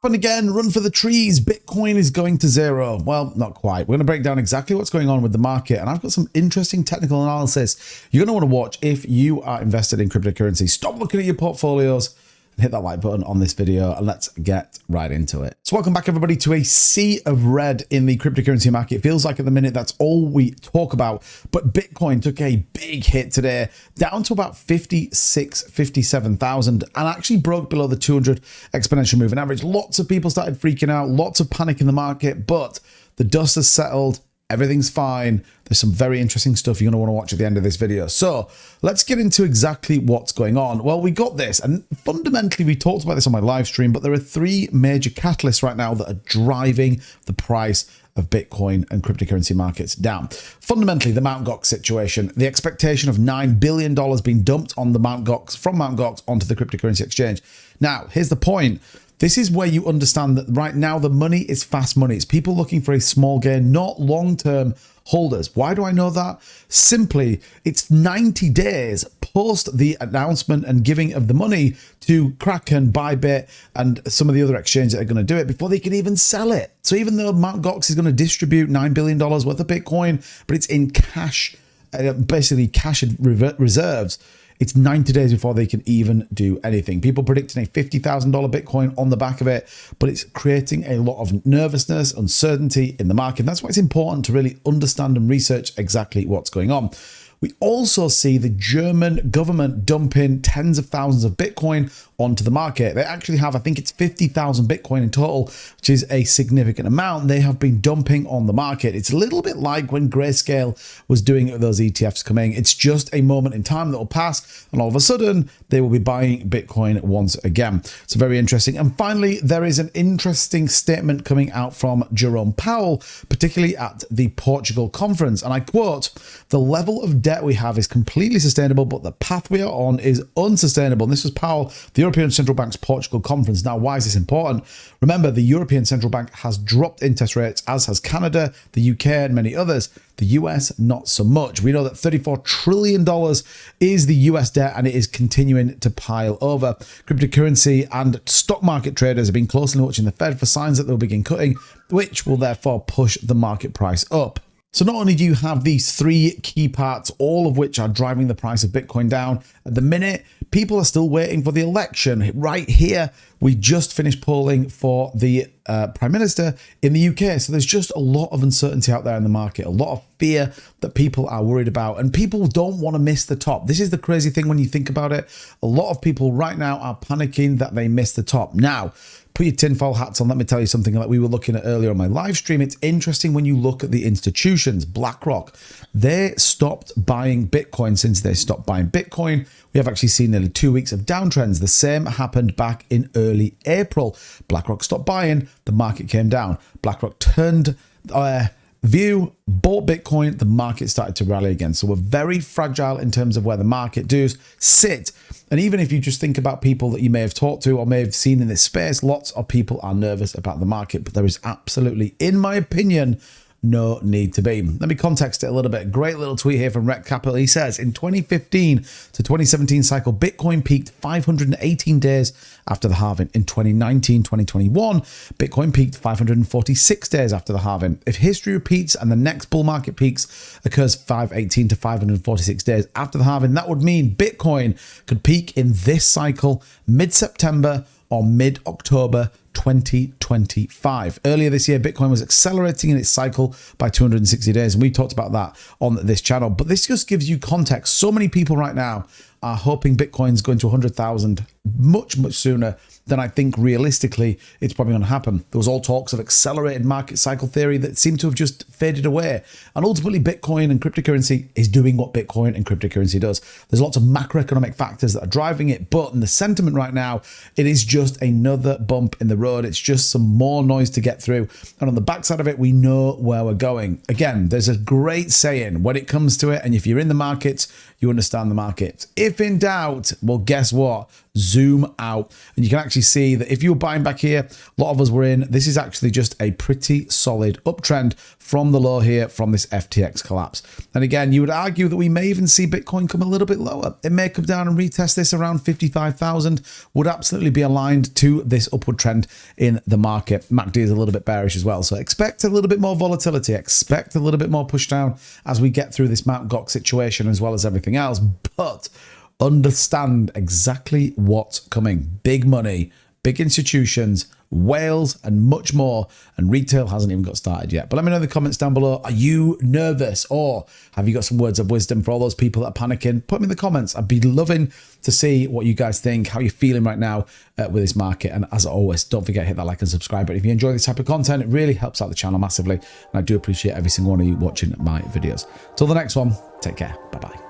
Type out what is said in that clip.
And again, run for the trees. Bitcoin is going to zero. Well, not quite. We're going to break down exactly what's going on with the market. And I've got some interesting technical analysis you're going to want to watch if you are invested in cryptocurrency. Stop looking at your portfolios and hit that like button on this video, and let's get right into it. So welcome back, everybody, to a sea of red in the cryptocurrency market. It feels like at the minute that's all we talk about, but Bitcoin took a big hit today, down to about 57,000, and actually broke below the 200 exponential moving average. Lots of people started freaking out, lots of panic in the market, but the dust has settled. Everything's fine. There's some very interesting stuff you're going to want to watch at the end of this video. So let's get into exactly what's going on. Well, we got this, and fundamentally we talked about this on my live stream, but there are three major catalysts right now that are driving the price of Bitcoin and cryptocurrency markets down. Fundamentally, the Mt. Gox situation, the expectation of $9 billion being dumped on the Mt. Gox, from Mt. Gox onto the cryptocurrency exchange. Now, here's the point. This is where you understand that right now the money is fast money. It's people looking for a small gain, not long-term holders. Why do I know that? Simply, it's 90 days post the announcement and giving of the money to Kraken, Bybit, and some of the other exchanges that are going to do it before they can even sell it. So even though Mt. Gox is going to distribute $9 billion worth of Bitcoin, but it's in cash, basically cash reserves, it's 90 days before they can even do anything. People predicting a $50,000 Bitcoin on the back of it, but it's creating a lot of nervousness, uncertainty in the market. That's why it's important to really understand and research exactly what's going on. We also see the German government dumping tens of thousands of Bitcoin onto the market. They actually have, I think it's 50,000 Bitcoin in total, which is a significant amount. They have been dumping on the market. It's a little bit like when Grayscale was doing those ETFs coming. It's just a moment in time that will pass, and all of a sudden they will be buying Bitcoin once again. It's very interesting. And finally, there is an interesting statement coming out from Jerome Powell, particularly at the Portugal conference. And I quote, "The level of debt we have is completely sustainable, but the path we are on is unsustainable." And this was Powell, the European Central Bank's Portugal conference. Now, why is this important? Remember, the European Central Bank has dropped interest rates, as has Canada, the UK, and many others. The US, not so much. We know that $34 trillion is the US debt, and it is continuing to pile over. Cryptocurrency and stock market traders have been closely watching the Fed for signs that they'll begin cutting, which will therefore push the market price up. So not only do you have these three key parts, all of which are driving the price of Bitcoin down, at the minute, people are still waiting for the election. Right here, we just finished polling for the Prime Minister in the UK. So there's just a lot of uncertainty out there in the market, a lot of fear that people are worried about, and people don't want to miss the top. This is the crazy thing when you think about it. A lot of people right now are panicking that they missed the top. Now, put your tinfoil hats on. Let me tell you something that we were looking at earlier on my live stream. It's interesting when you look at the institutions. BlackRock, they stopped buying Bitcoin. Since they stopped buying Bitcoin, we have actually seen nearly 2 weeks of downtrends. The same happened back in early April. BlackRock stopped buying, the market came down. BlackRock turned view, bought Bitcoin, the market started to rally again. So we're very fragile in terms of where the market does sit. And even if you just think about people that you may have talked to or may have seen in this space, lots of people are nervous about the market, but there is absolutely, in my opinion, no need to be. Let me context it a little bit. Great little tweet here from Rec Capital. He says, in 2015 to 2017 cycle, Bitcoin peaked 518 days after the halving. In 2019-2021, Bitcoin peaked 546 days after the halving. If history repeats and the next bull market peaks occurs 518 to 546 days after the halving, that would mean Bitcoin could peak in this cycle mid-September or mid-October 2025. Earlier this year, Bitcoin was accelerating in its cycle by 260 days, and we talked about that on this channel. But this just gives you context. So many people right now are hoping Bitcoin's going to 100,000 much sooner than I think realistically it's probably going to happen. There was all talks of accelerated market cycle theory that seemed to have just faded away. And ultimately, Bitcoin and cryptocurrency is doing what Bitcoin and cryptocurrency does. There's lots of macroeconomic factors that are driving it, but in the sentiment right now, it is just another bump in the road. It's just some more noise to get through. And on the backside of it, we know where we're going. Again, there's a great saying when it comes to it, and if you're in the markets, you understand the market. If in doubt, well, guess what? Zoom out. And you can actually see that if you were buying back here, a lot of us were in. This is actually just a pretty solid uptrend from the low here, from this FTX collapse. And again, you would argue that we may even see Bitcoin come a little bit lower. It may come down and retest this around 55,000. Would absolutely be aligned to this upward trend in the market. MACD is a little bit bearish as well. So expect a little bit more volatility. Expect a little bit more push down as we get through this Mt. Gox situation as well as everything else. But understand exactly what's coming. Big money, big institutions, whales, and much more. And retail hasn't even got started yet. But let me know in the comments down below. Are you nervous, or have you got some words of wisdom for all those people that are panicking? Put them in the comments. I'd be loving to see what you guys think, how you're feeling right now with this market. And as always, don't forget to hit that like and subscribe button if you enjoy this type of content. It really helps out the channel massively. And I do appreciate every single one of you watching my videos. Till the next one, take care. Bye-bye.